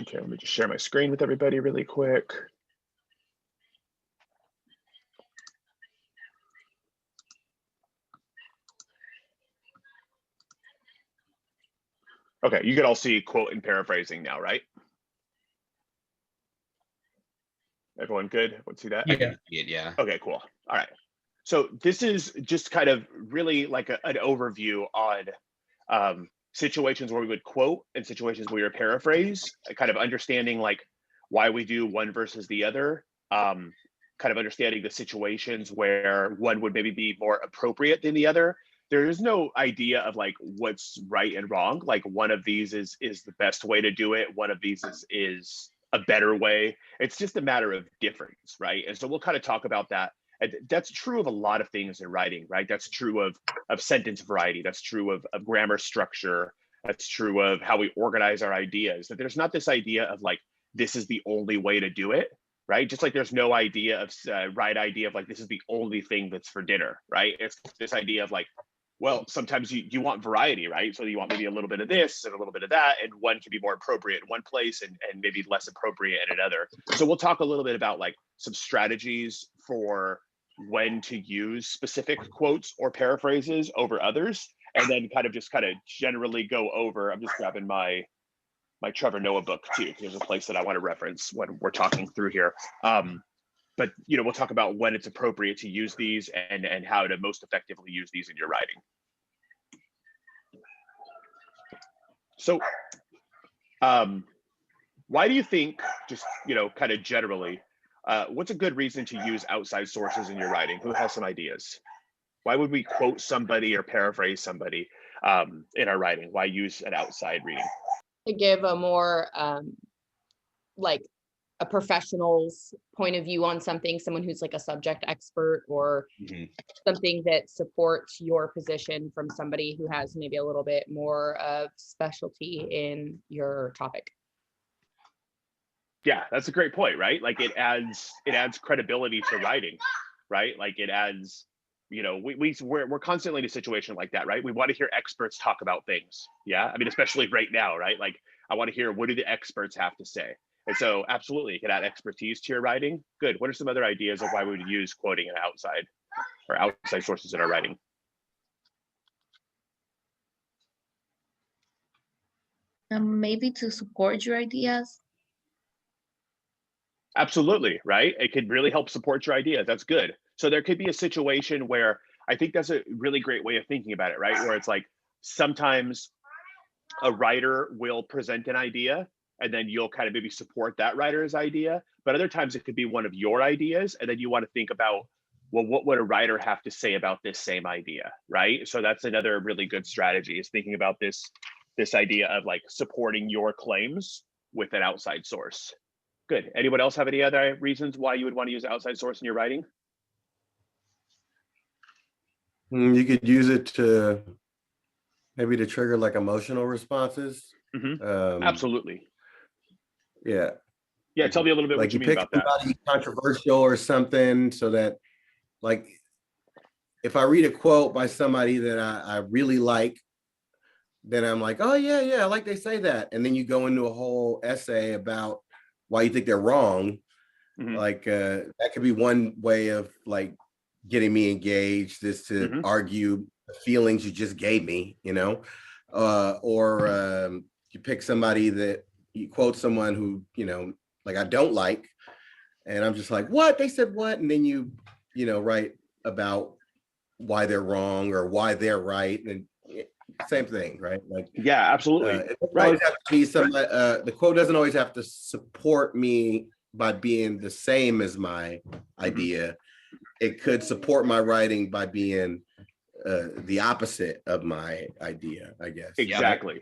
Okay, let me just share my screen with everybody really quick. Okay, you can all see quote and paraphrasing now, right? Everyone good? Everyone see that? Yeah. Yeah. Okay, cool. All right. So this is just kind of really like an overview on situations where we would quote and situations where we would paraphrase, kind of understanding like why we do one versus the other, kind of understanding the situations where one would maybe be more appropriate than the other. There is no idea of like what's right and wrong. Like one of these is the best way to do it. One of these is a better way. It's just a matter of difference, right? And so we'll kind of talk about that. And that's true of a lot of things in writing, right? That's true of sentence variety. That's true of grammar structure. That's true of how we organize our ideas. That there's not this idea of like, this is the only way to do it, right? Just like there's no idea of right idea of like, this is the only thing that's for dinner, right? It's this idea of like, well, sometimes you want variety, right? So you want maybe a little bit of this and a little bit of that, and one can be more appropriate in one place and maybe less appropriate in another. So we'll talk a little bit about like some strategies for when to use specific quotes or paraphrases over others, and then kind of generally go over. I'm just grabbing my Trevor Noah book too. There's a place that I want to reference when we're talking through here. But we'll talk about when it's appropriate to use these and how to most effectively use these in your writing. So why do you think, just kind of generally, what's a good reason to use outside sources in your writing? Who has some ideas? Why would we quote somebody or paraphrase somebody in our writing? Why use an outside reading? To give a more like a professional's point of view on something, someone who's like a subject expert or something that supports your position from somebody who has maybe a little bit more of specialty in your topic. Yeah, that's a great point, right? Like it adds credibility to writing, right? Like it adds, we're constantly in a situation like that, right? We want to hear experts talk about things. Yeah. I mean, especially right now, right? Like I want to hear, what do the experts have to say? And so absolutely, you can add expertise to your writing. Good. What are some other ideas of why we would use quoting and outside sources in our writing? Maybe to support your ideas. Absolutely, right? It could really help support your ideas. That's good. So there could be a situation where I think that's a really great way of thinking about it, right? Where it's like sometimes a writer will present an idea and then you'll kind of maybe support that writer's idea. But other times it could be one of your ideas. And then you want to think about, well, what would a writer have to say about this same idea, right? So that's another really good strategy, is thinking about this idea of like supporting your claims with an outside source. Good. Anyone else have any other reasons why you would want to use an outside source in your writing? You could use it to maybe to trigger like emotional responses. Absolutely. Yeah. Yeah. Tell me a little bit like what you mean pick about that. Somebody controversial or something, so that like if I read a quote by somebody that I really like, then I'm like, oh yeah, I like they say that. And then you go into a whole essay about why you think they're wrong. Like that could be one way of like getting me engaged, is to argue the feelings you just gave me, or you pick somebody that you quote someone who, like I don't like, and I'm just like, what? They said what? And then you write about why they're wrong or why they're right. And same thing, right? Like, yeah, absolutely. It doesn't always have to be the quote doesn't always have to support me by being the same as my idea. It could support my writing by being the opposite of my idea, I guess. Exactly.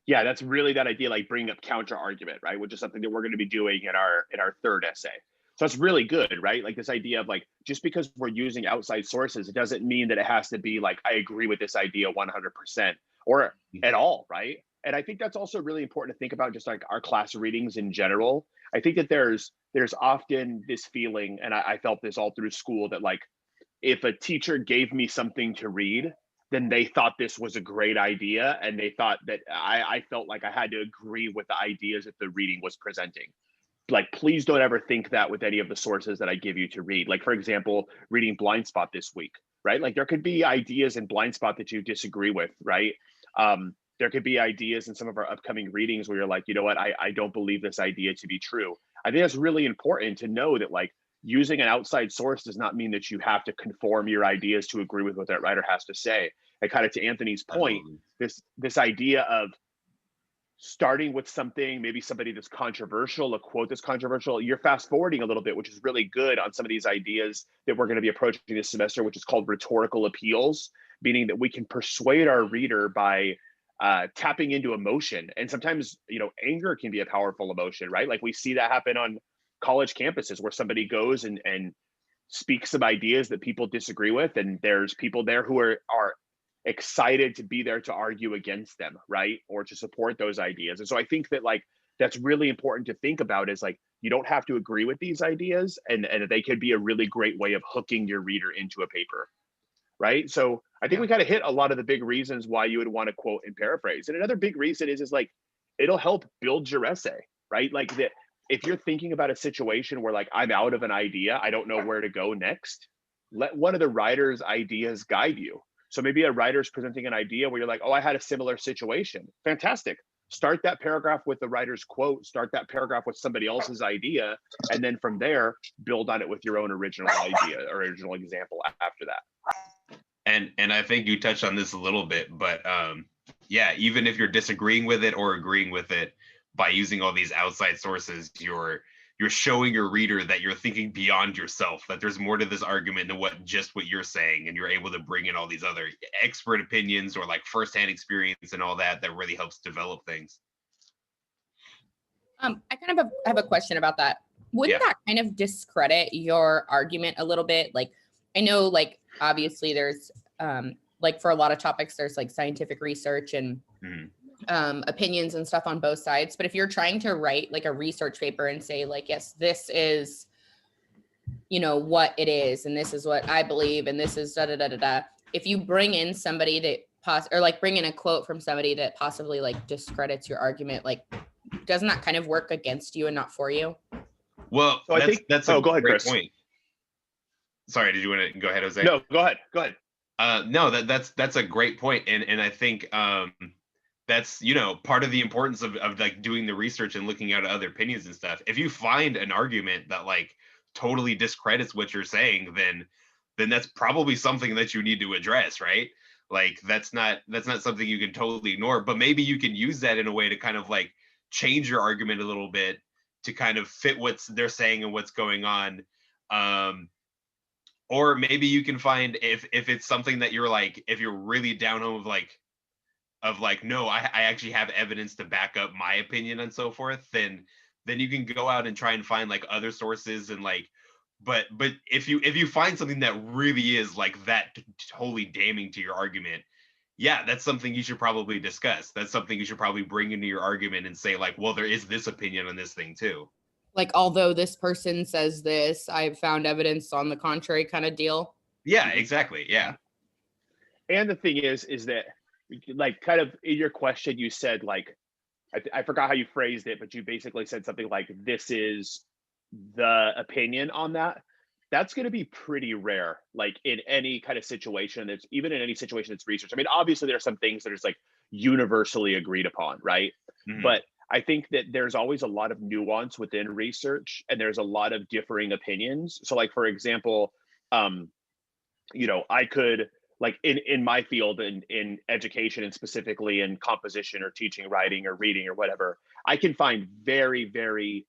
Yeah, that's really that idea, like bringing up counter argument, right? Which is something that we're going to be doing in our third essay. So that's really good, right? Like this idea of like, just because we're using outside sources, it doesn't mean that it has to be like, I agree with this idea 100% or at all, right? And I think that's also really important to think about, just like our class readings in general. I think that there's often this feeling, and I felt this all through school, that like, if a teacher gave me something to read, then they thought this was a great idea, and they thought that I felt like I had to agree with the ideas that the reading was presenting. Like, please don't ever think that with any of the sources that I give you to read. Like, for example, reading Blind Spot this week, right? Like, there could be ideas in Blind Spot that you disagree with, right? There could be ideas in some of our upcoming readings where you're like, you know what, I don't believe this idea to be true. I think that's really important to know, that like, using an outside source does not mean that you have to conform your ideas to agree with what that writer has to say. And kind of to Anthony's point, this idea of starting with something, maybe somebody that's controversial, a quote that's controversial, you're fast forwarding a little bit, which is really good on some of these ideas that we're going to be approaching this semester, which is called rhetorical appeals, meaning that we can persuade our reader by tapping into emotion. And sometimes, you know, anger can be a powerful emotion, right? Like, we see that happen on college campuses where somebody goes and speaks some ideas that people disagree with, and there's people there who are excited to be there to argue against them, right? Or to support those ideas. And so I think that, like, that's really important to think about, is like, you don't have to agree with these ideas, and they could be a really great way of hooking your reader into a paper, right? So I think we kind of hit a lot of the big reasons why you would want to quote and paraphrase. And another big reason is like, it'll help build your essay, right? Like, that if you're thinking about a situation where, like, I'm out of an idea, I don't know where to go next, let one of the writer's ideas guide you. So maybe a writer's presenting an idea where you're like, oh, I had a similar situation. Fantastic. Start that paragraph with the writer's quote, start that paragraph with somebody else's idea, and then from there, build on it with your own original idea, or original example after that. And I think you touched on this a little bit, but yeah, even if you're disagreeing with it or agreeing with it, by using all these outside sources, you're showing your reader that you're thinking beyond yourself, that there's more to this argument than what you're saying, and you're able to bring in all these other expert opinions or like firsthand experience and all that really helps develop things. I kind of have a question about that. Wouldn't that kind of discredit your argument a little bit? Like, I know, like, obviously there's like, for a lot of topics, there's like scientific research and opinions and stuff on both sides. But if you're trying to write like a research paper and say, like, yes, this is, you know, what it is, and this is what I believe, and this is da da da da da. If you bring in somebody that or like bring in a quote from somebody that possibly like discredits your argument, like, doesn't that kind of work against you and not for you? Well, so I think that's go ahead, great Chris. Point. Sorry, did you want to go ahead, Jose? No, go ahead. No, that's a great point, and I think that's, you know, part of the importance of like doing the research and looking at other opinions and stuff. If you find an argument that like totally discredits what you're saying, then that's probably something that you need to address, right? Like, that's not something you can totally ignore, but maybe you can use that in a way to kind of like change your argument a little bit to kind of fit what they're saying and what's going on. Or maybe you can find, if it's something that you're like, if you're really down home of like, no, I actually have evidence to back up my opinion and so forth, then you can go out and try and find like other sources, and like, but if you find something that really is like that totally damning to your argument, yeah, that's something you should probably discuss. That's something you should probably bring into your argument and say, like, well, there is this opinion on this thing too. Like, although this person says this, I've found evidence on the contrary, kind of deal. Yeah, exactly. Yeah. And the thing is that, like, kind of in your question, you said, like, I forgot how you phrased it, but you basically said something like, this is the opinion on that. That's going to be pretty rare, like, in any kind of situation. That's even in any situation that's research. I mean, obviously there are some things that are just like universally agreed upon, right? But I think that there's always a lot of nuance within research, and there's a lot of differing opinions. So, like, for example, you know, I could, like, in my field, in education, and specifically in composition or teaching, writing or reading or whatever, I can find very, very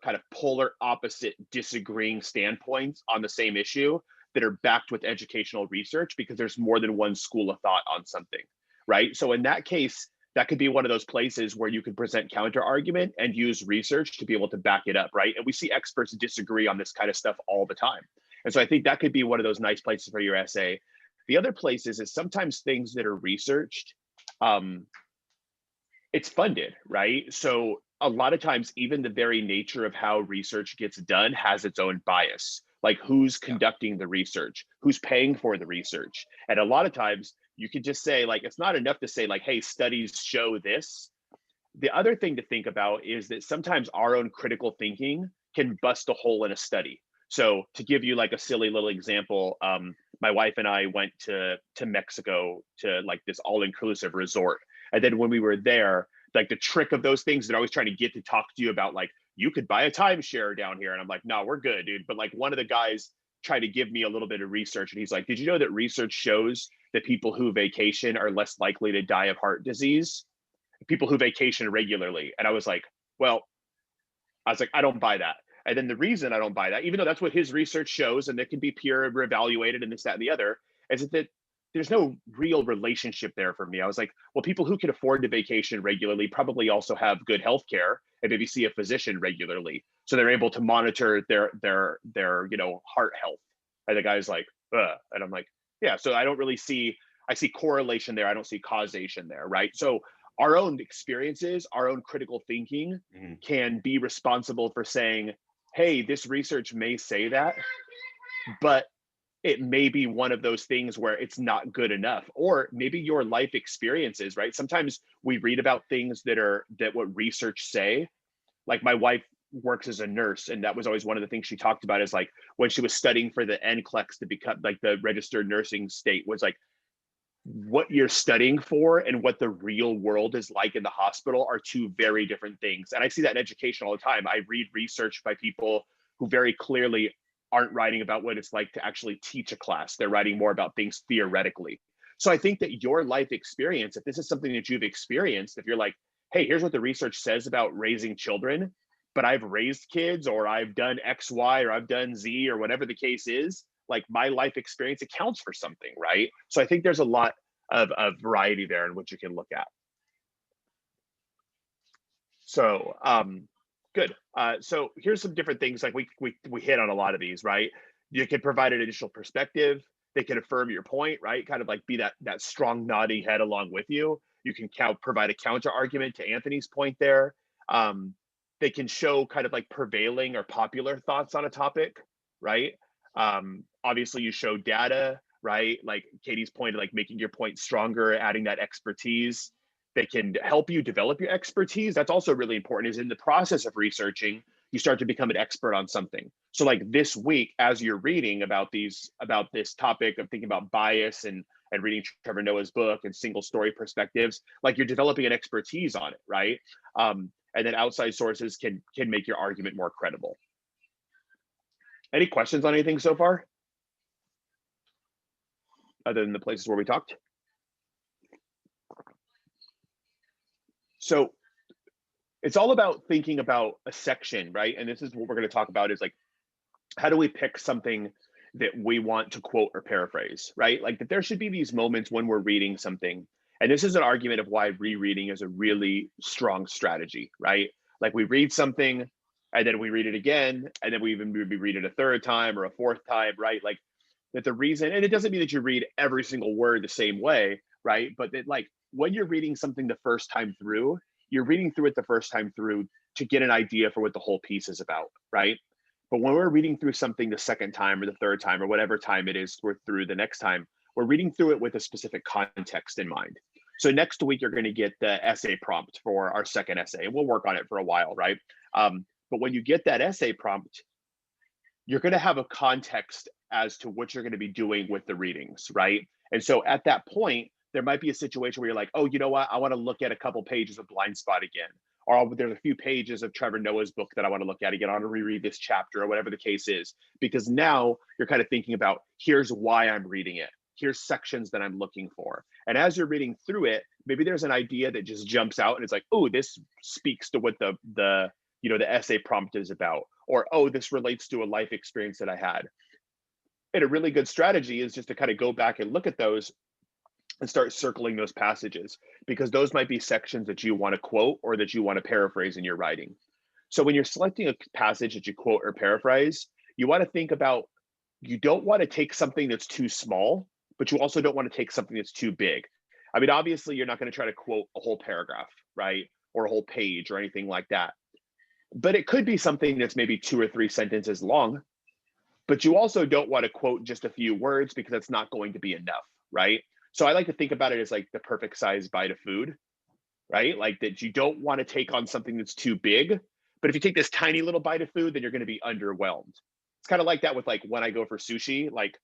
kind of polar opposite disagreeing standpoints on the same issue that are backed with educational research, because there's more than one school of thought on something, right? So in that case, that could be one of those places where you could present counter argument and use research to be able to back it up, right? And we see experts disagree on this kind of stuff all the time. And so I think that could be one of those nice places for your essay. The other places is sometimes things that are researched, it's funded, right? So a lot of times, even the very nature of how research gets done has its own bias. Like, who's conducting the research, who's paying for the research. And a lot of times you could just say like, it's not enough to say like, hey, studies show this. The other thing to think about is that sometimes our own critical thinking can bust a hole in a study. So to give you like a silly little example, my wife and I went to Mexico to like this all-inclusive resort. And then when we were there, like the trick of those things, they're always trying to get to talk to you about like, you could buy a timeshare down here. And I'm like, no, we're good, dude. But like one of the guys tried to give me a little bit of research. And he's like, did you know that research shows that people who vacation are less likely to die of heart disease? People who vacation regularly. And I was like, I don't buy that. And then the reason I don't buy that, even though that's what his research shows, and it can be peer evaluated and this, that, and the other, is that there's no real relationship there for me. I was like, well, people who can afford to vacation regularly probably also have good health care and maybe see a physician regularly. So they're able to monitor their heart health. And the guy's like, ugh. And I'm like, yeah, so I see correlation there. I don't see causation there, right? So our own experiences, our own critical thinking can be responsible for saying, hey, this research may say that, but it may be one of those things where it's not good enough. Or maybe your life experiences, right? Sometimes we read about things that what research say. Like my wife works as a nurse, and that was always one of the things she talked about, is like when she was studying for the NCLEX to become like the registered nursing state, was like, what you're studying for and what the real world is like in the hospital are two very different things. And I see that in education all the time. I read research by people who very clearly aren't writing about what it's like to actually teach a class. They're writing more about things theoretically. So I think that your life experience, if this is something that you've experienced, if you're like, hey, here's what the research says about raising children, but I've raised kids, or I've done X, Y, or I've done Z, or whatever the case is, like my life experience accounts for something, right? So I think there's a lot of variety there in which you can look at. So good. So here's some different things. Like we hit on a lot of these, right? You can provide an additional perspective. They can affirm your point, right? Kind of like be that strong nodding head along with you. You can provide a counter argument to Anthony's point there. They can show kind of like prevailing or popular thoughts on a topic, right? Obviously you show data, right? Like Katie's point, like making your point stronger, adding that expertise. They can help you develop your expertise. That's also really important, is in the process of researching, you start to become an expert on something. So like this week, as you're reading about this topic of thinking about bias and reading Trevor Noah's book and single story perspectives, like you're developing an expertise on it, right? And then outside sources can make your argument more credible. Any questions on anything so far? Other than the places where we talked? So it's all about thinking about a section, right? And this is what we're going to talk about, is like, how do we pick something that we want to quote or paraphrase, right? Like that there should be these moments when we're reading something. And this is an argument of why rereading is a really strong strategy, right? Like we read something and then we read it again, and then we even maybe read it a third time or a fourth time, right? Like that the reason, and it doesn't mean that you read every single word the same way, right? But that like when you're reading something the first time through, you're reading through it the first time through to get an idea for what the whole piece is about, right? But when we're reading through something the second time or the third time or whatever time it is we're through the next time, we're reading through it with a specific context in mind. So next week, you're going to get the essay prompt for our second essay, and we'll work on it for a while, right? But when you get that essay prompt, you're going to have a context as to what you're going to be doing with the readings, right? And so at that point, there might be a situation where you're like, oh, you know what? I want to look at a couple pages of Blind Spot again. Or there's a few pages of Trevor Noah's book that I want to look at again. I want to reread this chapter or whatever the case is, because now you're kind of thinking about, here's why I'm reading it. Here's sections that I'm looking for. And as you're reading through it, maybe there's an idea that just jumps out and it's like, oh, this speaks to what the essay prompt is about. Or, oh, this relates to a life experience that I had. And a really good strategy is just to kind of go back and look at those and start circling those passages, because those might be sections that you want to quote or that you want to paraphrase in your writing. So when you're selecting a passage that you quote or paraphrase, you want to think about, you don't want to take something that's too small, but you also don't want to take something that's too big. I mean, obviously, you're not going to try to quote a whole paragraph, right? Or a whole page or anything like that. But it could be something that's maybe 2 or 3 sentences long, but you also don't want to quote just a few words, because that's not going to be enough, right? So I like to think about it as like the perfect size bite of food, right? Like that you don't want to take on something that's too big. But if you take this tiny little bite of food, then you're going to be underwhelmed. It's kind of like that with like when I go for sushi, like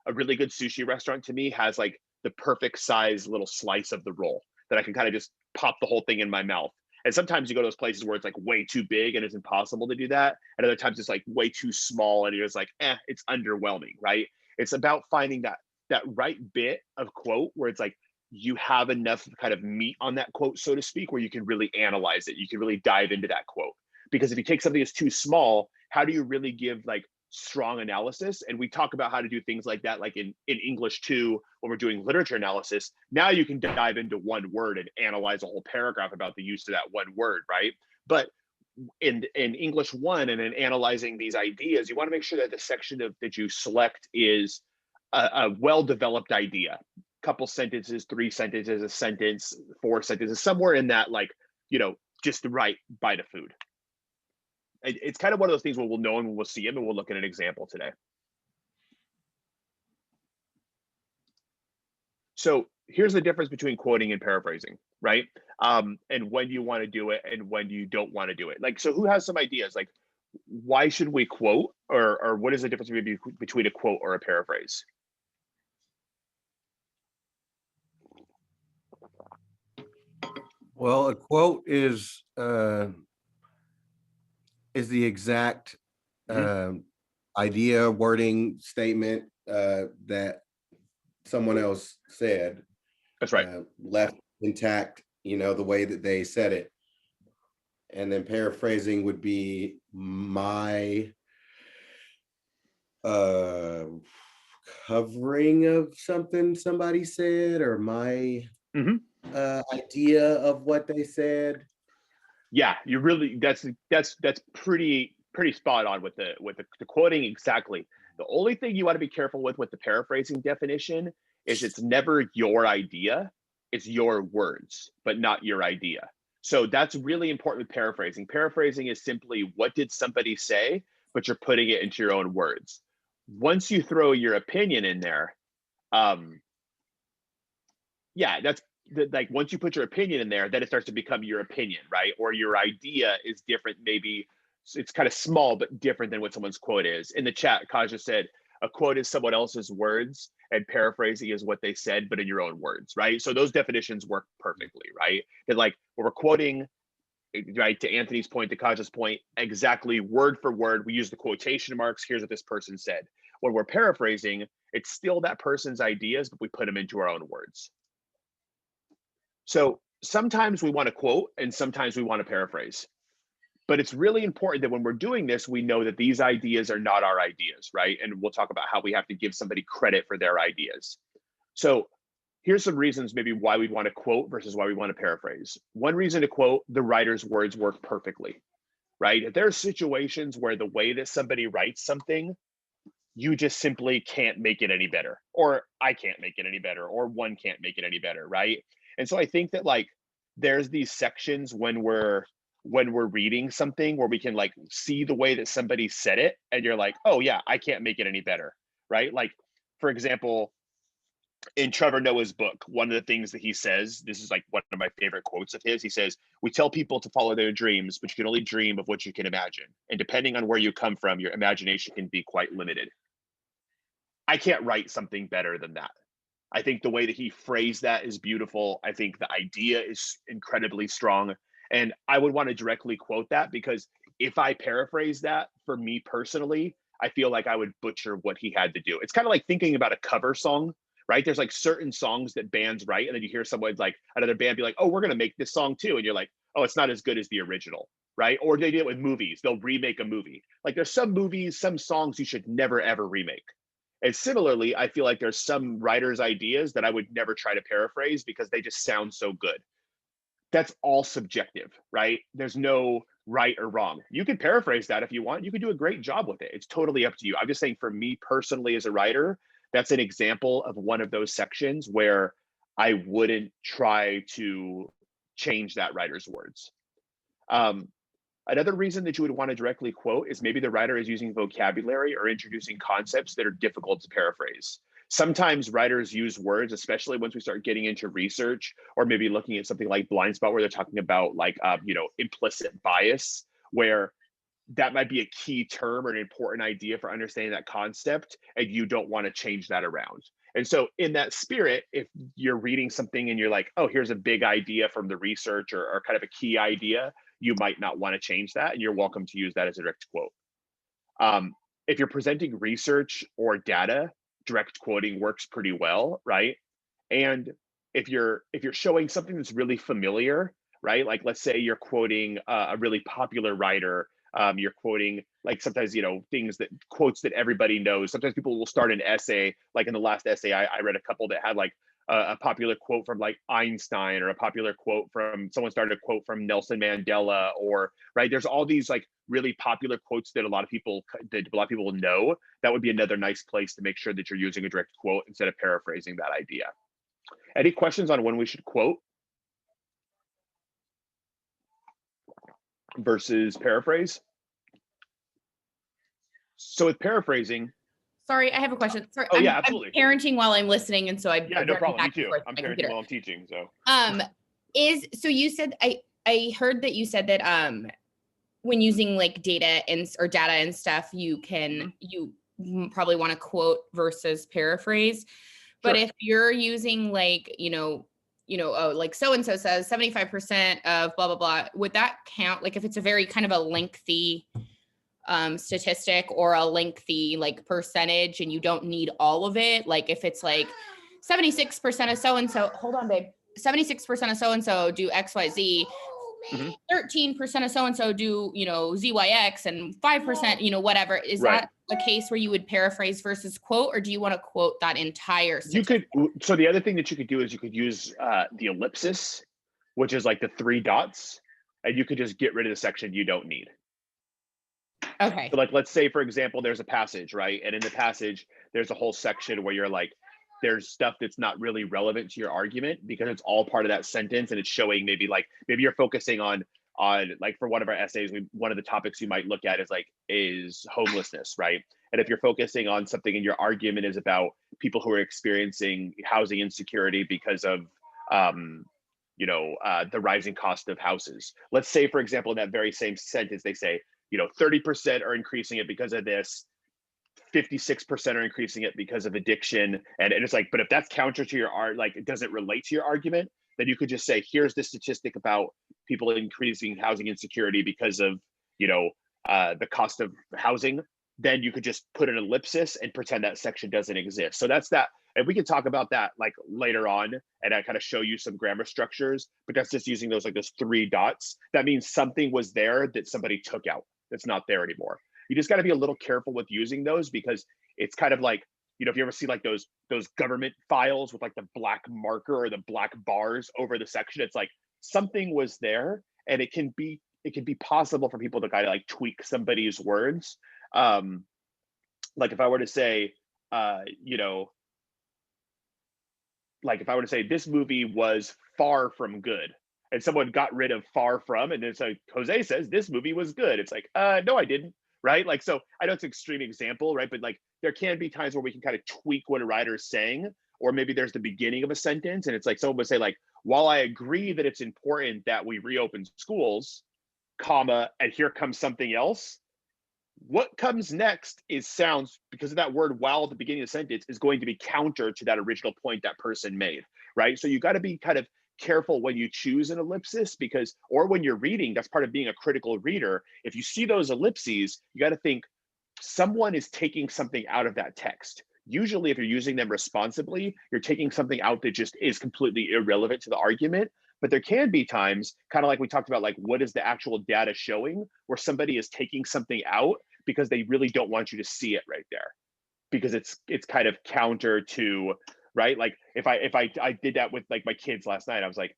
a really good sushi restaurant to me has like the perfect size little slice of the roll that I can kind of just pop the whole thing in my mouth. And sometimes you go to those places where it's like way too big and it's impossible to do that. And other times it's like way too small and you're just like, it's underwhelming, right? It's about finding that right bit of quote where it's like you have enough kind of meat on that quote, so to speak, where you can really analyze it. You can really dive into that quote. Because if you take something that's too small, how do you really give like strong analysis? And we talk about how to do things like that, like in English too, when we're doing literature analysis. Now you can dive into one word and analyze a whole paragraph about the use of that one word, right? But in English 1 and in analyzing these ideas, you want to make sure that the section that you select is a well-developed idea. Couple sentences, 3 sentences, a sentence, 4 sentences, somewhere in that, like, just the right bite of food. It's kind of one of those things where we'll know and we'll see them, and we'll look at an example today. So here's the difference between quoting and paraphrasing, right? And when you want to do it and when you don't want to do it. Like, so who has some ideas? Like, why should we quote, or what is the difference between a quote or a paraphrase? Well, a quote is the exact idea, wording, statement that someone else said. That's right. Left intact, the way that they said it. And then paraphrasing would be my covering of something somebody said, or my idea of what they said. Yeah, you really, that's pretty spot on with the quoting. Exactly. The only thing you want to be careful with the paraphrasing definition is it's never your idea, it's your words, but not your idea. So that's really important with paraphrasing. Paraphrasing is simply what did somebody say, but you're putting it into your own words. Once you throw your opinion in there, yeah, that's like once you put your opinion in there, then it starts to become your opinion, right? Or your idea is different. Maybe it's kind of small, but different than what someone's quote is. In the chat, Kaja said, a quote is someone else's words and paraphrasing is what they said, but in your own words, right? So those definitions work perfectly, right? That like when we're quoting, right, to Anthony's point, to Kaja's point, exactly word for word, we use the quotation marks. Here's what this person said. When we're paraphrasing, it's still that person's ideas, but we put them into our own words. So sometimes we want to quote and sometimes we want to paraphrase. But it's really important that when we're doing this, we know that these ideas are not our ideas, right? And we'll talk about how we have to give somebody credit for their ideas. So here's some reasons maybe why we want to quote versus why we want to paraphrase. One reason to quote, the writer's words work perfectly, right? If there are situations where the way that somebody writes something, you just simply can't make it any better, or I can't make it any better, or one can't make it any better, right? And so I think that like there's these sections when we're reading something where we can like see the way that somebody said it and you're like, oh yeah, I can't make it any better, right? Like, for example, in Trevor Noah's book, one of the things that he says, this is like one of my favorite quotes of his, he says, we tell people to follow their dreams, but you can only dream of what you can imagine. And depending on where you come from, your imagination can be quite limited. I can't write something better than that. I think the way that he phrased that is beautiful. I think the idea is incredibly strong. And I would want to directly quote that because if I paraphrase that for me personally, I feel like I would butcher what he had to do. It's kind of like thinking about a cover song, right? There's like certain songs that bands write, and then you hear someone like another band be like, oh, we're going to make this song too. And you're like, oh, it's not as good as the original, right? Or they do it with movies. They'll remake a movie. Like there's some movies, some songs you should never, ever remake. And similarly, I feel like there's some writers' ideas that I would never try to paraphrase because they just sound so good. That's all subjective, right? There's no right or wrong. You can paraphrase that if you want. You can do a great job with it. It's totally up to you. I'm just saying for me personally as a writer, that's an example of one of those sections where I wouldn't try to change that writer's words. Another reason that you would want to directly quote is maybe the writer is using vocabulary or introducing concepts that are difficult to paraphrase. sometimes writers use words, especially once we start getting into research, or maybe looking at something like blind spot, where they're talking about like, implicit bias, where that might be a key term or an important idea for understanding that concept, and you don't want to change that around. And so in that spirit, if you're reading something and you're like, oh, here's a big idea from the research, or kind of a key idea, you might not want to change that, and you're welcome to use that as a direct quote. If you're presenting research or data, direct quoting works pretty well, right? And if you're showing something that's really familiar, right? Like, let's say you're quoting a really popular writer. You're quoting, like, sometimes, things that quotes that everybody knows. Sometimes people will start an essay, like in the last essay, I read a couple that had like a popular quote from like Einstein, or a popular quote from someone started a quote from Nelson Mandela, or right. There's all these like really popular quotes that a lot of people know. That would be another nice place to make sure that you're using a direct quote instead of paraphrasing that idea. Any questions on when we should quote versus paraphrase? So with paraphrasing, Sorry, I have a question. Sorry, Oh, yeah, I'm absolutely. parenting while I'm listening, and so I'm yeah, no jumping problem. Me back and too. forth I'm to my parenting computer. while I'm teaching. So So you said, I heard that you said that when using like data or data and stuff, you probably want to quote versus paraphrase. But Sure. if you're using like, like so and so says 75% of blah blah blah, would that count? Like if it's a very kind of a lengthy statistic, or a lengthy like percentage, and you don't need all of it, like if it's like 76% of so and so, hold on babe, 76% of so and so do XYZ, 13% of so and so do ZYX, and 5% whatever. Is Right. that a case where you would paraphrase versus quote, or do you want to quote that entire statistic? You could. So the other thing that you could do is you could use the ellipsis, which is like the 3 dots, and you could just get rid of the section you don't need. Okay. So like, let's say, for example, there's a passage, right? And in the passage, there's a whole section where you're like, there's stuff that's not really relevant to your argument because it's all part of that sentence, and it's showing maybe you're focusing on like, for one of our essays, one of the topics you might look at is homelessness, right? And if you're focusing on something and your argument is about people who are experiencing housing insecurity because of the rising cost of houses. Let's say, for example, in that very same sentence, they say, 30% are increasing it because of this, 56% are increasing it because of addiction. And it's like, but if that's counter to your art, like it doesn't relate to your argument, then you could just say, here's the statistic about people increasing housing insecurity because of, the cost of housing. Then you could just put an ellipsis and pretend that section doesn't exist. So that's that. And we can talk about that like later on, and I kind of show you some grammar structures, but that's just using those 3 dots. That means something was there that somebody took out that's not there anymore. You just got to be a little careful with using those, because it's kind of like, if you ever see like those government files with like the black marker or the black bars over the section, it's like something was there, and it can be possible for people to kind of like tweak somebody's words. Like if I were to say, like if I were to say this movie was far from good, and someone got rid of far from, and it's like Jose says this movie was good. It's like, no, I didn't. Right? Like, so I know it's an extreme example, right? But like there can be times where we can kind of tweak what a writer is saying, or maybe there's the beginning of a sentence, and it's like someone would say like, while I agree that it's important that we reopen schools, comma, and here comes something else. What comes next sounds, because of that word while at the beginning of the sentence, is going to be counter to that original point that person made, right? So you got to be kind of careful when you choose an ellipsis, or when you're reading, that's part of being a critical reader. If you see those ellipses, you got to think someone is taking something out of that text. Usually if you're using them responsibly, you're taking something out that just is completely irrelevant to the argument. But there can be times, kind of like we talked about, like what is the actual data showing, where somebody is taking something out because they really don't want you to see it right there, because it's kind of counter to, right? Like if I did that with like my kids last night, I was like,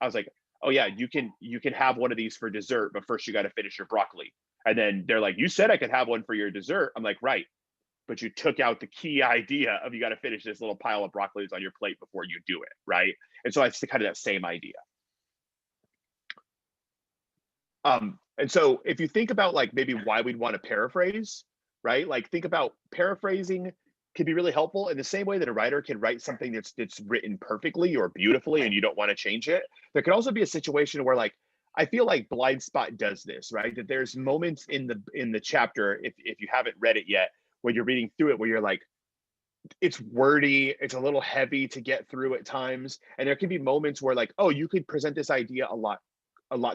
oh yeah, you can have one of these for dessert, but first you got to finish your broccoli. And then they're like, you said I could have one for your dessert. I'm like, right, but you took out the key idea of you got to finish this little pile of broccoli on your plate before you do it, right? And so it's kind of that same idea. And so if you think about like maybe why we'd want to paraphrase, right? Like think about paraphrasing can be really helpful in the same way that a writer can write something that's written perfectly or beautifully and you don't want to change it. There could also be a situation where like I feel like Blind Spot does this, right? That there's moments in the chapter, if you haven't read it yet, when you're reading through it, where you're like, it's wordy, it's a little heavy to get through at times, and there can be moments where like, oh, you could present this idea a lot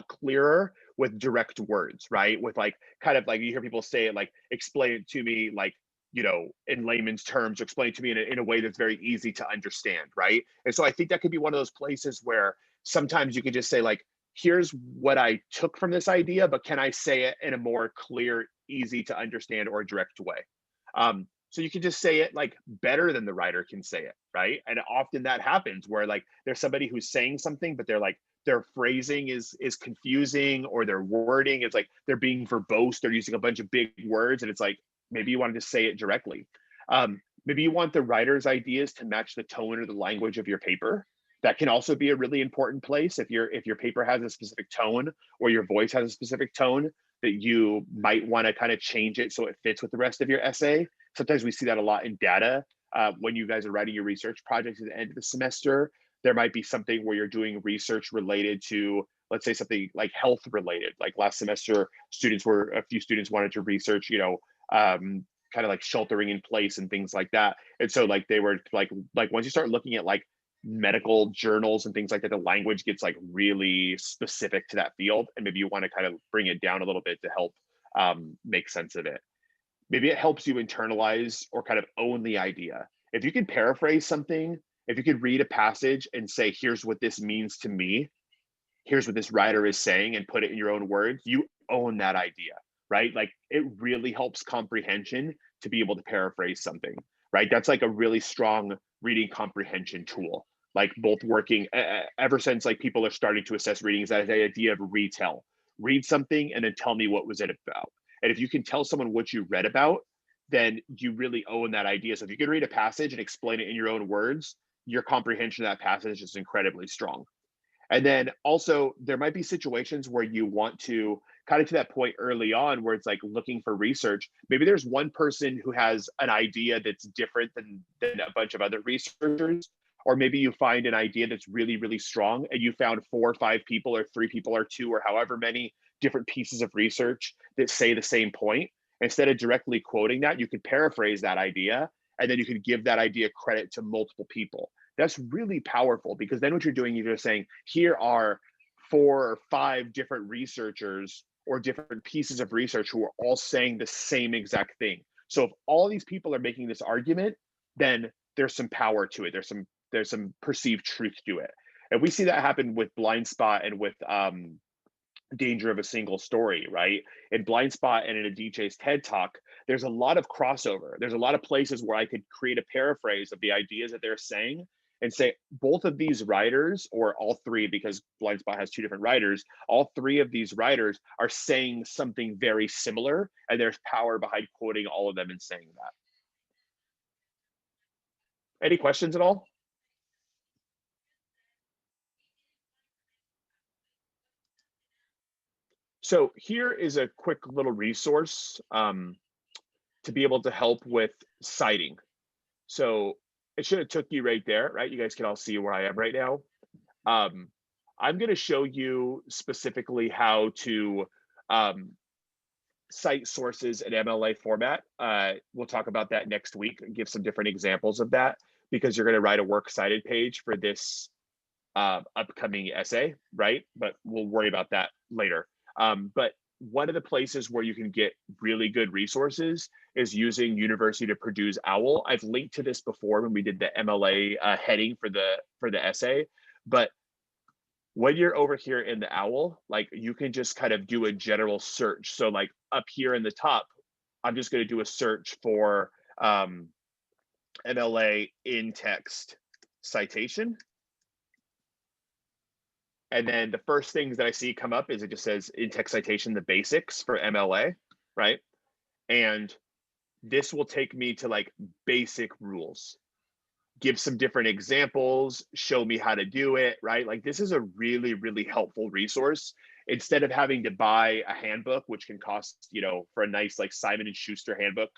clearer with direct words, right? With like kind of like you hear people say it like, explain it to me like, you know, in layman's terms, or explain it to me in a way that's very easy to understand, right? And so I think that could be one of those places where sometimes you could just say like, here's what I took from this idea, but can I say it in a more clear, easy to understand or direct way? So you can just say it like better than the writer can say it, right? And often that happens where like there's somebody who's saying something, but they're like their phrasing is confusing, or their wording is like they're being verbose, they're using a bunch of big words, and it's like maybe you want to just say it directly. Maybe you want the writer's ideas to match the tone or the language of your paper. That can also be a really important place. If your paper has a specific tone, or your voice has a specific tone, that you might want to kind of change it so it fits with the rest of your essay. Sometimes we see that a lot in data. When you guys are writing your research projects at the end of the semester, there might be something where you're doing research related to, let's say, something like health related. Like last semester, a few students wanted to research, you know, kind of like sheltering in place and things like that. And so like they were like once you start looking at like medical journals and things like that, the language gets like really specific to that field, and maybe you want to kind of bring it down a little bit to help make sense of it. Maybe it helps you internalize or kind of own the idea. If you could paraphrase something, if you could read a passage and say, here's what this means to me, here's what this writer is saying, and put it in your own words, you own that idea, right? Like it really helps comprehension to be able to paraphrase something, right? That's like a really strong reading comprehension tool. Like both working ever since like people are starting to assess reading, is that the idea of retell. Read something and then tell me what was it about. And if you can tell someone what you read about, then you really own that idea. So if you can read a passage and explain it in your own words, your comprehension of that passage is incredibly strong. And then also there might be situations where you want to kind of to that point early on where it's like looking for research. Maybe there's one person who has an idea that's different than a bunch of other researchers, or maybe you find an idea that's really, really strong and you found 4 or 5 people or 3 people or 2 or however many different pieces of research that say the same point. Instead of directly quoting that, you could paraphrase that idea, and then you could give that idea credit to multiple people. That's really powerful, because then what you're doing, you're just saying, here are 4 or 5 different researchers or different pieces of research who are all saying the same exact thing. So if all these people are making this argument, then there's some power to it. There's some perceived truth to it. And we see that happen with Blind Spot and with Danger of a Single Story, right? In Blind Spot and in Adichie's TED Talk, there's a lot of crossover. There's a lot of places where I could create a paraphrase of the ideas that they're saying and say both of these writers, or all 3, because Blind Spot has 2 different writers, all 3 of these writers are saying something very similar, and there's power behind quoting all of them and saying that. Any questions at all? So here is a quick little resource to be able to help with citing. So it should have took you right there, right? You guys can all see where I am right now. I'm going to show you specifically how to cite sources in MLA format. We'll talk about that next week and give some different examples of that, because you're going to write a works cited page for this upcoming essay, right? But we'll worry about that later. But one of the places where you can get really good resources is using University to Purdue's OWL. I've linked to this before when we did the MLA heading for the essay, but when you're over here in the OWL, like you can just kind of do a general search. So like up here in the top, I'm just going to do a search for MLA in text citation. And then the first things that I see come up is it just says in text citation, the basics for MLA, right? And this will take me to like basic rules, give some different examples, show me how to do it, right? Like this is a really, really helpful resource. Instead of having to buy a handbook, which can cost, you know, for a nice like Simon & Schuster handbook,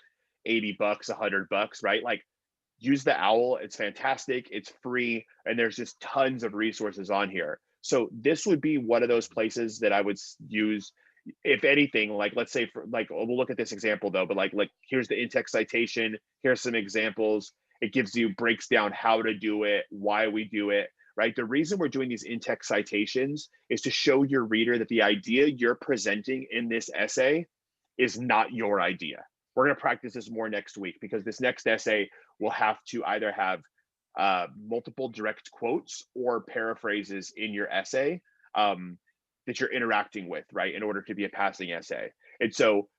$80, $100, right? Like use the OWL. It's fantastic. It's free. And there's just tons of resources on here. So this would be one of those places that I would use, if anything, like, let's say for like, we'll look at this example though, but like here's the in-text citation. Here's some examples. It gives you, breaks down how to do it, why we do it, right? The reason we're doing these in-text citations is to show your reader that the idea you're presenting in this essay is not your idea. We're going to practice this more next week, because this next essay will have to either have multiple direct quotes or paraphrases in your essay that you're interacting with, right, in order to be a passing essay. And so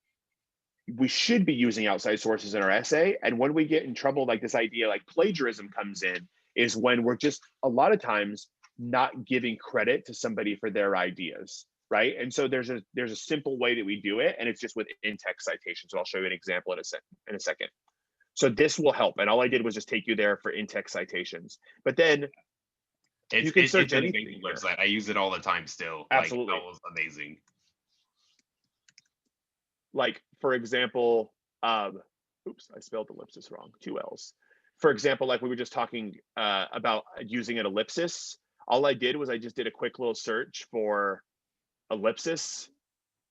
we should be using outside sources in our essay. And when we get in trouble, like this idea like plagiarism comes in, is when we're just a lot of times not giving credit to somebody for their ideas, right? And so there's a simple way that we do it, and it's just with in-text citations. So I'll show you an example in a second. So this will help. And all I did was just take you there for in-text citations. But then you can search anything. Website. I use it all the time still. Absolutely. Like, that was amazing. Like, for example, oops, I spelled ellipsis wrong, 2 L's. For example, like we were just talking about using an ellipsis. All I did was I just did a quick little search for ellipsis,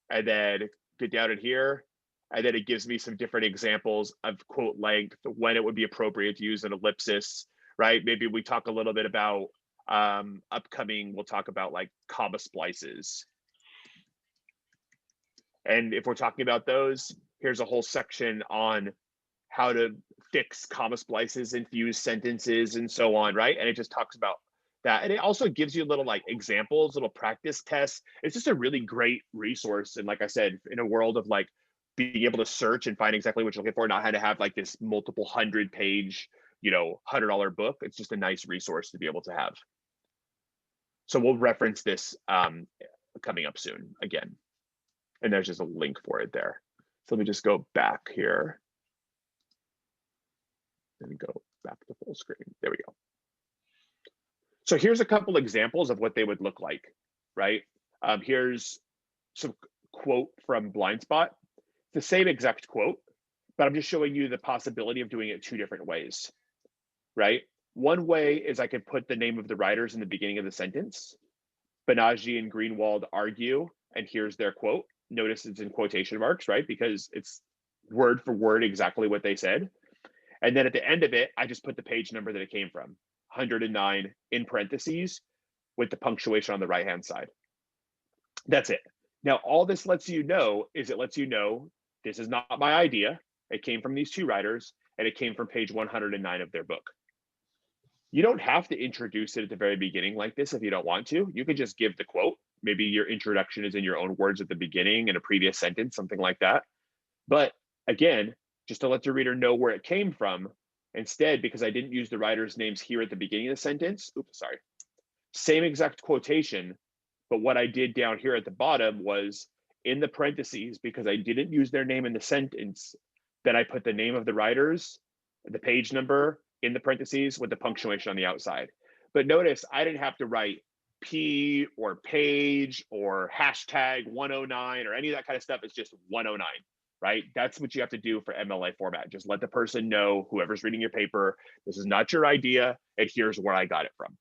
and then get down in here, and then it gives me some different examples of quote length, when it would be appropriate to use an ellipsis, right? Maybe we talk a little bit about upcoming, we'll talk about like comma splices. And if we're talking about those, here's a whole section on how to fix comma splices and fuse sentences and so on, right? And it just talks about that. And it also gives you little like examples, little practice tests. It's just a really great resource. And like I said, in a world of like being able to search and find exactly what you're looking for, not how to have like this multiple 100-page, $100 book, it's just a nice resource to be able to have. So we'll reference this coming up soon again. And there's just a link for it there. So let me just go back here and go back to full screen. There we go. So here's a couple examples of what they would look like, right? Here's some quote from Blindspot. The same exact quote, but I'm just showing you the possibility of doing it 2 different ways, right? One way is I could put the name of the writers in the beginning of the sentence. Banaji and Greenwald argue, and here's their quote. Notice it's in quotation marks, right? Because it's word for word exactly what they said. And then at the end of it, I just put the page number that it came from, 109 in parentheses with the punctuation on the right-hand side. That's it. Now, all this lets you know is it lets you know this is not my idea. It came from these 2 writers, and it came from page 109 of their book. You don't have to introduce it at the very beginning like this if you don't want to. You could just give the quote. Maybe your introduction is in your own words at the beginning in a previous sentence, something like that. But again, just to let your reader know where it came from, instead, because I didn't use the writer's names here at the beginning of the sentence, oops, sorry, same exact quotation, but what I did down here at the bottom was in the parentheses, because I didn't use their name in the sentence, then I put the name of the writers, the page number in the parentheses with the punctuation on the outside. But notice I didn't have to write P or page or hashtag 109 or any of that kind of stuff. It's just 109, right? That's what you have to do for MLA format. Just let the person know, whoever's reading your paper, this is not your idea, and here's where I got it from.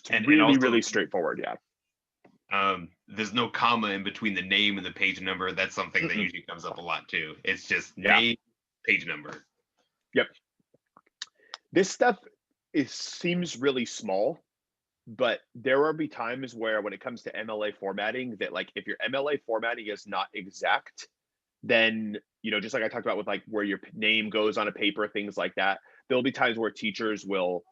It's really straightforward, yeah. There's no comma in between the name and the page number. That's something that usually comes up a lot too. It's just name, page number. Yep. This stuff seems really small, but there will be times where when it comes to MLA formatting that like if your MLA formatting is not exact, then, just like I talked about with like where your name goes on a paper, things like that, there'll be times where teachers will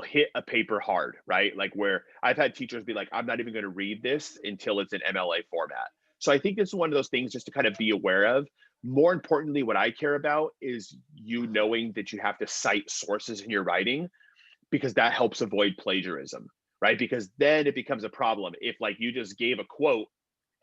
hit a paper hard, right? Like where I've had teachers be like, I'm not even going to read this until it's in MLA format. So I think this is one of those things just to kind of be aware of. More importantly, what I care about is you knowing that you have to cite sources in your writing, because that helps avoid plagiarism, right? Because then it becomes a problem. If like you just gave a quote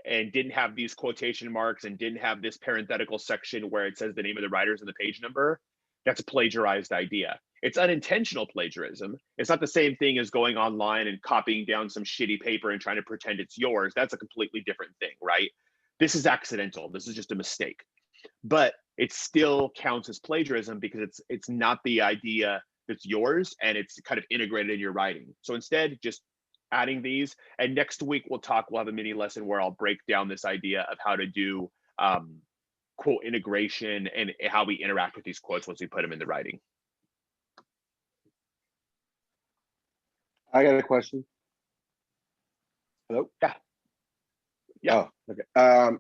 and didn't have these quotation marks and didn't have this parenthetical section where it says the name of the writers and the page number, that's a plagiarized idea. It's unintentional plagiarism. It's not the same thing as going online and copying down some shitty paper and trying to pretend it's yours. That's a completely different thing, right? This is accidental. This is just a mistake. But it still counts as plagiarism because it's not the idea that's yours, and it's kind of integrated in your writing. So instead, just adding these, and next week we'll have a mini lesson where I'll break down this idea of how to do quote integration and how we interact with these quotes once we put them in the writing. I got a question. Hello? Yeah. Yeah. Oh, okay.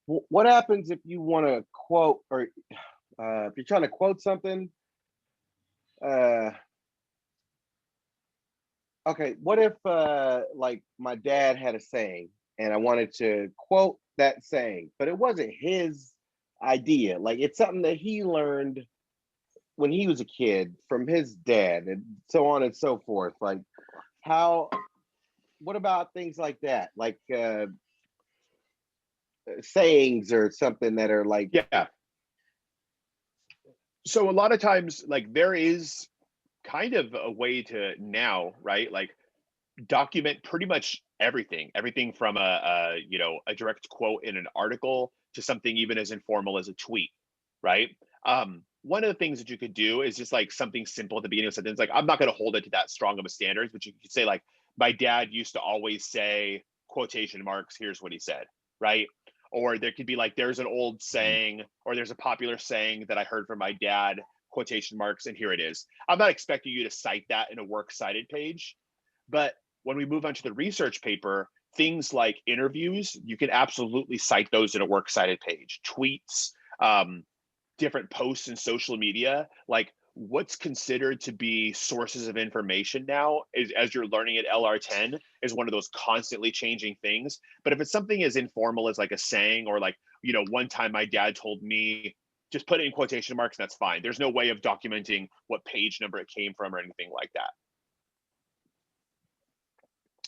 What happens if you want to quote, or if you're trying to quote something? Okay, what if like my dad had a saying and I wanted to quote that saying, but it wasn't his idea. Like it's something that he learned when he was a kid from his dad, and so on and so forth. Like what about things like that? Like sayings or something that are like, yeah. So a lot of times, like there is kind of a way to now, right? Like document pretty much everything from a direct quote in an article to something even as informal as a tweet, right? One of the things that you could do is just like something simple at the beginning of a sentence. Like I'm not going to hold it to that strong of a standard, but you could say like, my dad used to always say quotation marks, here's what he said, right? Or there could be like, there's an old saying, or there's a popular saying that I heard from my dad, quotation marks, and here it is. I'm not expecting you to cite that in a works cited page, but when we move on to the research paper, things like interviews, you can absolutely cite those in a works cited page. Tweets, different posts in social media, like what's considered to be sources of information now is, as you're learning at LR10, is one of those constantly changing things. But if it's something as informal as like a saying, or like, one time my dad told me, just put it in quotation marks, that's fine. There's no way of documenting what page number it came from or anything like that.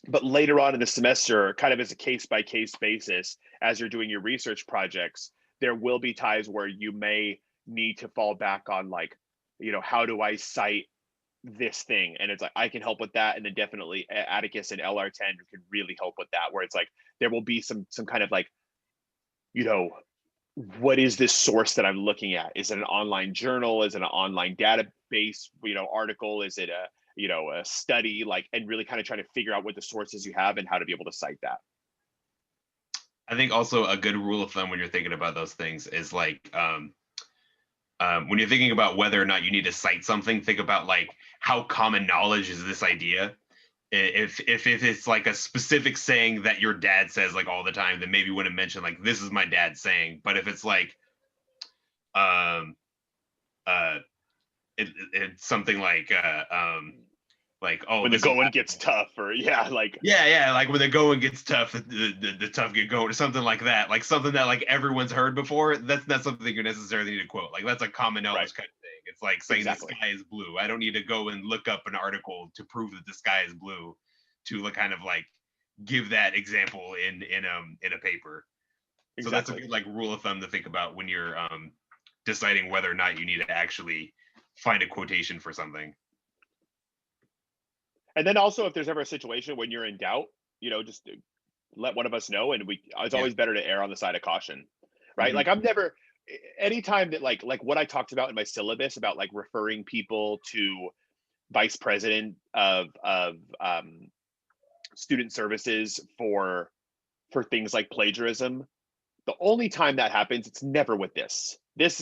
But later on in the semester, kind of as a case-by-case basis, as you're doing your research projects, there will be times where you may need to fall back on like, how do I cite this thing? And it's like, I can help with that. And then definitely Atticus and LR10 can really help with that, where it's like, there will be some kind of like, what is this source that I'm looking at? Is it an online journal? Is it an online database, article? Is it a study, like, and really kind of trying to figure out what the sources you have and how to be able to cite that. I think also a good rule of thumb when you're thinking about those things is like, when you're thinking about whether or not you need to cite something, think about like how common knowledge is this idea. If it's like a specific saying that your dad says like all the time, then maybe you wouldn't mention like, this is my dad saying. But if it's like it's something like oh, when the going gets tough, or like when the going gets tough, the tough get going, or something like that, like something that like everyone's heard before. That's not something you necessarily need to quote. Like that's a common knowledge kind of thing. It's like saying exactly. The sky is blue. I don't need to go and look up an article to prove that the sky is blue to like kind of like give that example in a paper. Exactly. So that's a good like rule of thumb to think about when you're deciding whether or not you need to actually find a quotation for something. And then also, if there's ever a situation when you're in doubt, just let one of us know. And it's always better to err on the side of caution, right? Mm-hmm. Like I'm never, anytime that like what I talked about in my syllabus about like referring people to vice president of student services for things like plagiarism, the only time that happens, it's never with this.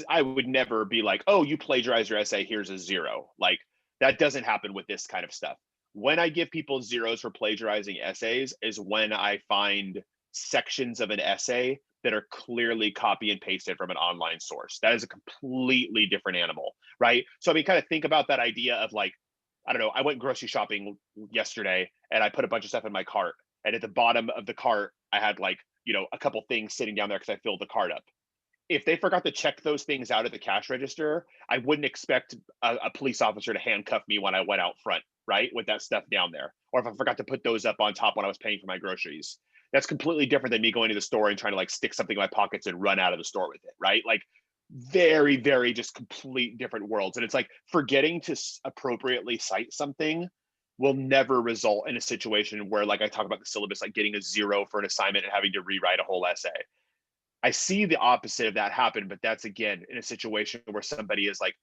I would never be like, oh, you plagiarized your essay, here's a 0. Like that doesn't happen with this kind of stuff. When I give people zeros for plagiarizing essays is when I find sections of an essay that are clearly copy and pasted from an online source. That is a completely different animal, right? So I mean, kind of think about that idea of like, I don't know, I went grocery shopping yesterday and I put a bunch of stuff in my cart. And at the bottom of the cart, I had like, a couple things sitting down there because I filled the cart up. If they forgot to check those things out at the cash register, I wouldn't expect a police officer to handcuff me when I went out front, right? With that stuff down there. Or if I forgot to put those up on top when I was paying for my groceries. That's completely different than me going to the store and trying to like stick something in my pockets and run out of the store with it, right? Like very, very just complete different worlds. And it's like forgetting to appropriately cite something will never result in a situation where, like I talk about the syllabus, like getting a 0 for an assignment and having to rewrite a whole essay. I see the opposite of that happen, but that's again in a situation where somebody is like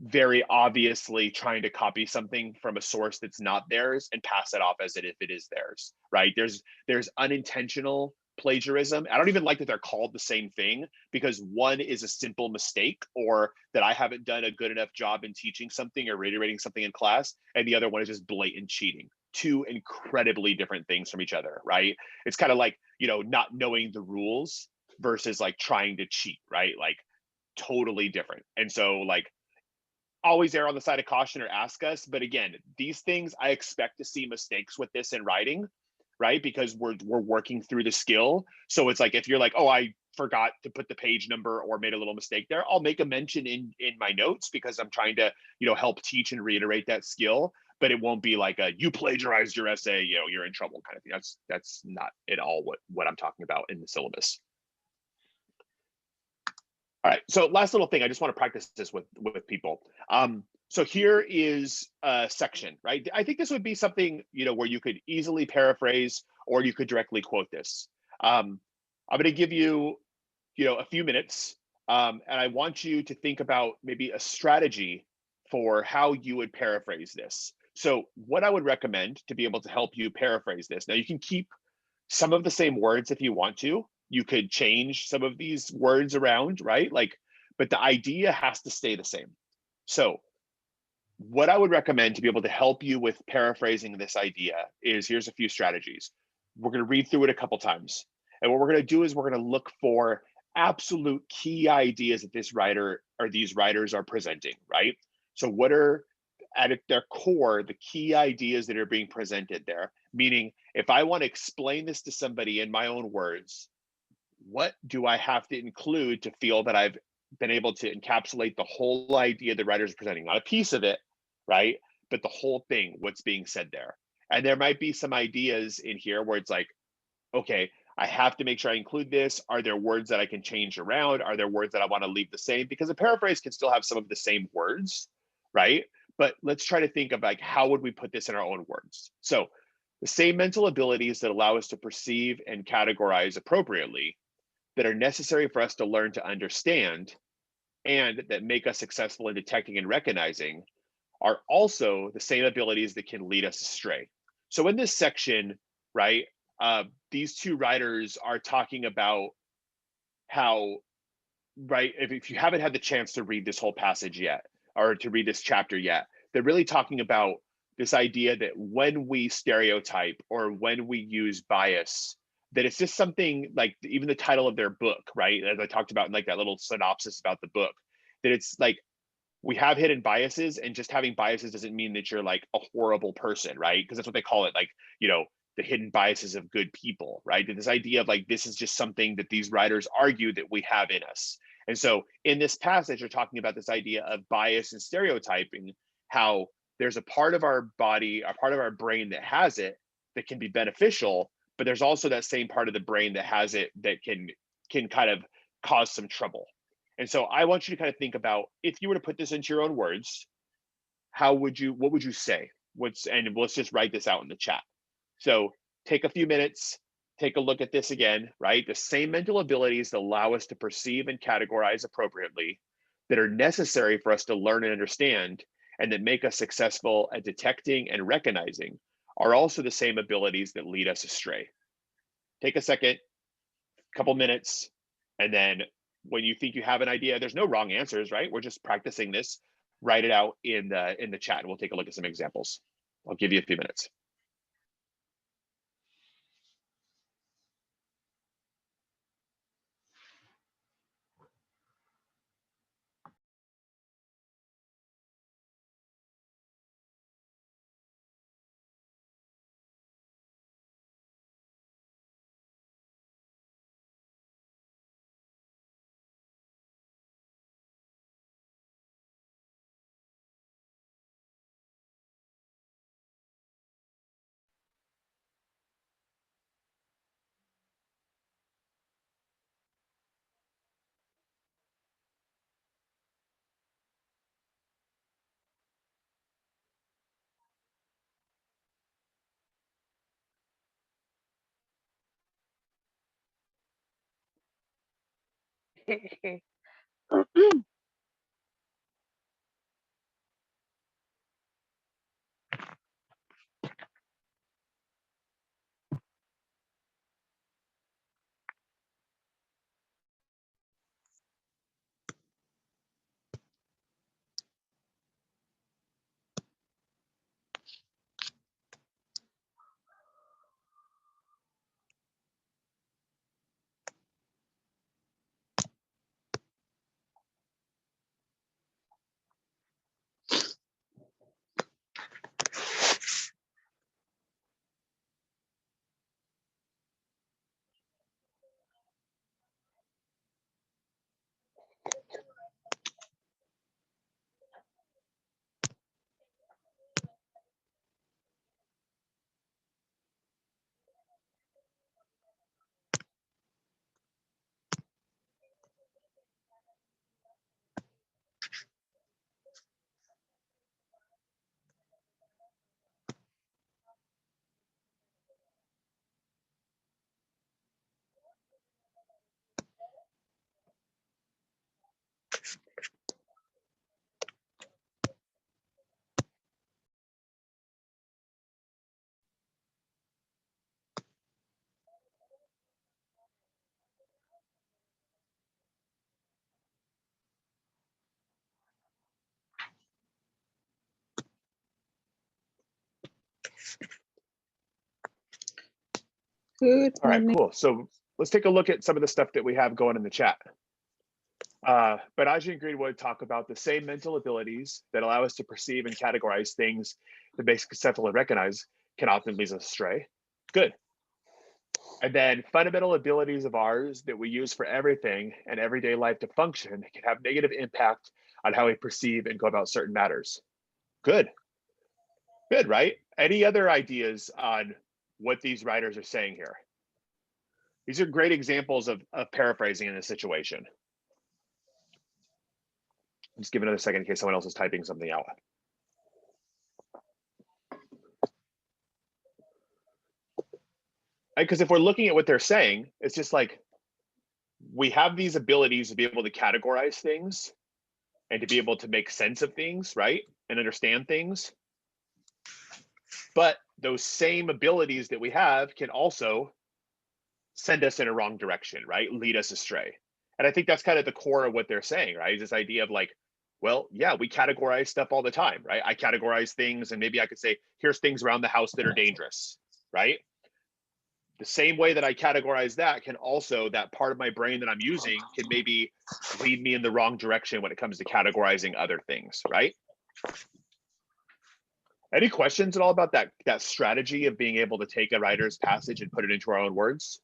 very obviously trying to copy something from a source that's not theirs and pass it off as if it is theirs, right? There's unintentional plagiarism. I don't even like that they're called the same thing, because one is a simple mistake, or that I haven't done a good enough job in teaching something or reiterating something in class, and the other one is just blatant cheating. Two incredibly different things from each other, right? It's kind of like, not knowing the rules versus like trying to cheat, right? Like totally different. And so like always err on the side of caution or ask us. But again, these things, I expect to see mistakes with this in writing, right? Because we're working through the skill. So it's like, if you're like, oh, I forgot to put the page number or made a little mistake there, I'll make a mention in my notes, because I'm trying to, help teach and reiterate that skill. But it won't be like a, you plagiarized your essay, you're in trouble kind of thing. That's not at all what I'm talking about in the syllabus. All right, so last little thing, I just want to practice this with people. So here is a section, right? I think this would be something, where you could easily paraphrase, or you could directly quote this. I'm going to give you, a few minutes, and I want you to think about maybe a strategy for how you would paraphrase this. So what I would recommend to be able to help you paraphrase this, now you can keep some of the same words if you want to. You could change some of these words around, right? Like, but the idea has to stay the same. So what I would recommend to be able to help you with paraphrasing this idea is, here's a few strategies. We're going to read through it a couple times. And what we're going to do is we're going to look for absolute key ideas that this writer or these writers are presenting, right? So what are at their core the key ideas that are being presented there? Meaning, if I want to explain this to somebody in my own words, what do I have to include to feel that I've been able to encapsulate the whole idea the writer's presenting? Not a piece of it, right? But the whole thing, what's being said there. And there might be some ideas in here where it's like, okay, I have to make sure I include this. Are there words that I can change around? Are there words that I want to leave the same? Because a paraphrase can still have some of the same words, right? But let's try to think of like, how would we put this in our own words? So the same mental abilities that allow us to perceive and categorize appropriately, that are necessary for us to learn to understand, and that make us successful in detecting and recognizing, are also the same abilities that can lead us astray. So in this section, right, these two writers are talking about how, right, if you haven't had the chance to read this whole passage yet, or to read this chapter yet, they're really talking about this idea that when we stereotype or when we use bias, that it's just something like even the title of their book, right? As I talked about in like that little synopsis about the book, that it's like we have hidden biases, and just having biases doesn't mean that you're like a horrible person, right? Because that's what they call it, like, the hidden biases of good people, right? And this idea of like, this is just something that these writers argue that we have in us. And so in this passage, they're talking about this idea of bias and stereotyping, how there's a part of our body, a part of our brain that has it, that can be beneficial, but there's also that same part of the brain that has it that can kind of cause some trouble. And so I want you to kind of think about, if you were to put this into your own words, what would you say? And let's just write this out in the chat. So take a few minutes, take a look at this again, right? The same mental abilities that allow us to perceive and categorize appropriately, that are necessary for us to learn and understand, and that make us successful at detecting and recognizing, are also the same abilities that lead us astray. Take a second, couple minutes, and then when you think you have an idea, there's no wrong answers, right? We're just practicing this. Write it out in the chat, and we'll take a look at some examples. I'll give you a few minutes. Good All right, morning. cool. So let's take a look at some of the stuff that we have going in the chat. Balaji and Greenwood talk about the same mental abilities that allow us to perceive and categorize things that make conceptual and recognize can often lead us astray. Good. And then fundamental abilities of ours that we use for everything and everyday life to function can have negative impact on how we perceive and go about certain matters. Good. Good, right? Any other ideas on what these writers are saying here? These are great examples of paraphrasing in this situation. Just give it another second in case someone else is typing something out. Because if we're looking at what they're saying, it's just like we have these abilities to be able to categorize things and to be able to make sense of things, right? And understand things. But those same abilities that we have can also send us in a wrong direction, right? Lead us astray. And I think that's kind of the core of what they're saying, right? This idea of like, well, yeah, we categorize stuff all the time, right? I categorize things and maybe I could say, here's things around the house that are dangerous, right? The same way that I categorize that can also, that part of my brain that I'm using can maybe lead me in the wrong direction when it comes to categorizing other things, right? Any questions at all about that strategy of being able to take a writer's passage and put it into our own words?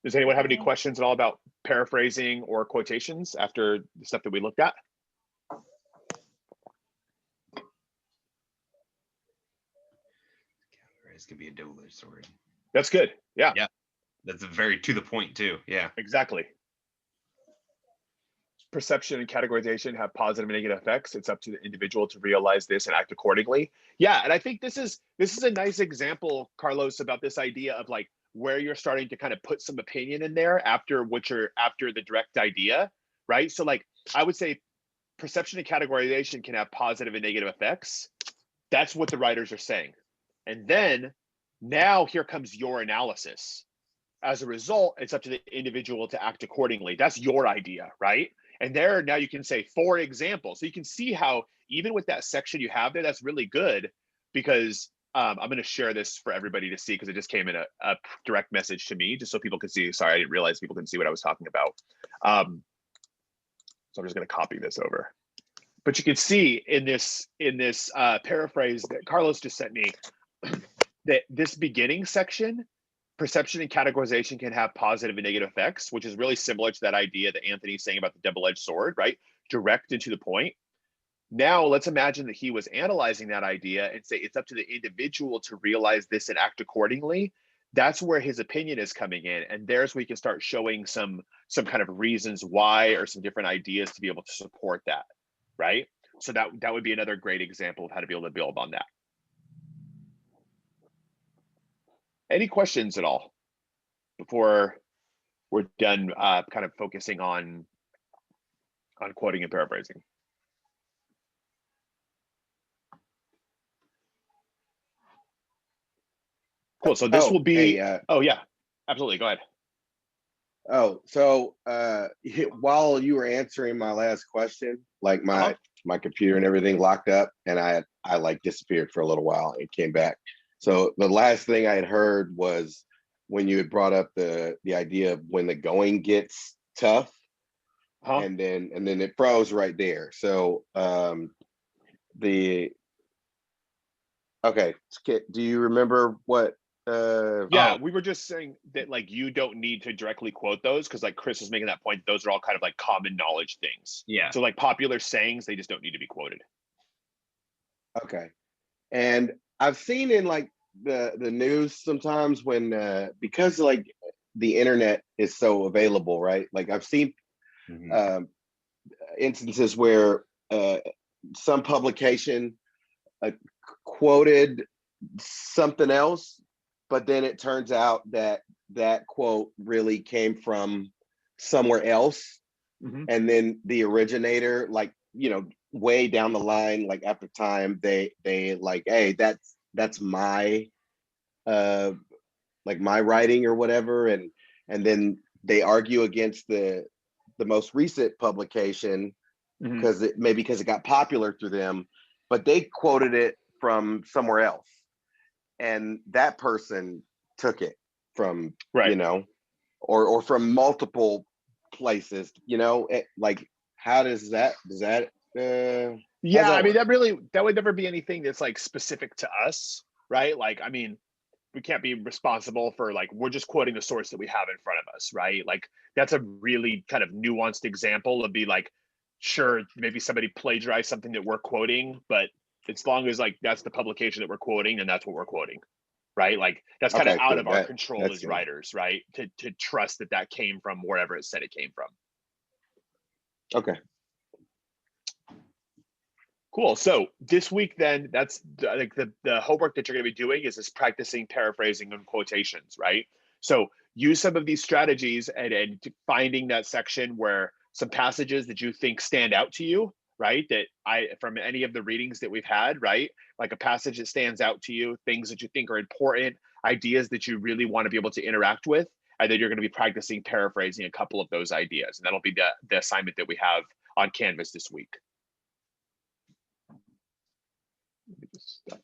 Does anyone have any questions at all about paraphrasing or quotations after the stuff that we looked at? This could be a double-edged sword. That's good. Yeah. Yeah. That's a very to the point too. Yeah. Exactly. Perception and categorization have positive and negative effects. It's up to the individual to realize this and act accordingly. Yeah, and I think this is a nice example, Carlos, about this idea of like where you're starting to kind of put some opinion in there after the direct idea, right? So like I would say perception and categorization can have positive and negative effects. That's what the writers are saying. And then now here comes your analysis. As a result, it's up to the individual to act accordingly. That's your idea, right? And there now you can say, for example, so you can see how even with that section you have there, that's really good because I'm going to share this for everybody to see because it just came in a direct message to me just so people can see. Sorry, I didn't realize people can see what I was talking about. So I'm just going to copy this over. But you can see in this paraphrase that Carlos just sent me that this beginning section, perception and categorization can have positive and negative effects, which is really similar to that idea that Anthony's saying about the double-edged sword, right? Direct and to the point. Now let's imagine that he was analyzing that idea and say it's up to the individual to realize this and act accordingly. That's where his opinion is coming in. And there's where we can start showing some kind of reasons why or some different ideas to be able to support that, right? So that would be another great example of how to be able to build on that. Any questions at all before we're done kind of focusing on quoting and paraphrasing? Cool. So this will be. Oh yeah, absolutely. Go ahead. Oh, so while you were answering my last question, like my computer and everything locked up, and I like disappeared for a little while and came back. So the last thing I had heard was when you had brought up the idea of when the going gets tough, and then it froze right there. So okay, do you remember what? Yeah, we were just saying that like you don't need to directly quote those because like Chris was making that point. Those are all kind of like common knowledge things. Yeah. So like popular sayings, they just don't need to be quoted. Okay. And I've seen in like the news sometimes when because like the internet is so available, right? Like I've seen instances where some publication quoted something else, but then it turns out that that quote really came from somewhere else. And then the originator, like, you know, way down the line, like after time, they like, hey, that's my like my writing or whatever, and then they argue against the most recent publication because because it got popular through them, but they quoted it from somewhere else, and that person took it from you know, or from multiple places, you know, like how does that yeah, I mean that would never be anything that's like specific to us, right? Like, I mean, we can't be responsible for like, we're just quoting the source that we have in front of us, right? Like that's a really kind of nuanced example of be like, sure, maybe somebody plagiarized something that we're quoting, but as long as like that's the publication that we're quoting, and that's what we're quoting, right? Like that's kind of out of our control as writers, right? To trust that that came from wherever it said it came from. Okay. Cool. So this week, then, that's like the homework that you're going to be doing is practicing paraphrasing and quotations, right? So use some of these strategies and finding that section where some passages that you think stand out to you, right? That from any of the readings that we've had, right? Like a passage that stands out to you, things that you think are important, ideas that you really want to be able to interact with, and then you're going to be practicing paraphrasing a couple of those ideas, and that'll be the assignment that we have on Canvas this week. Let me just stop.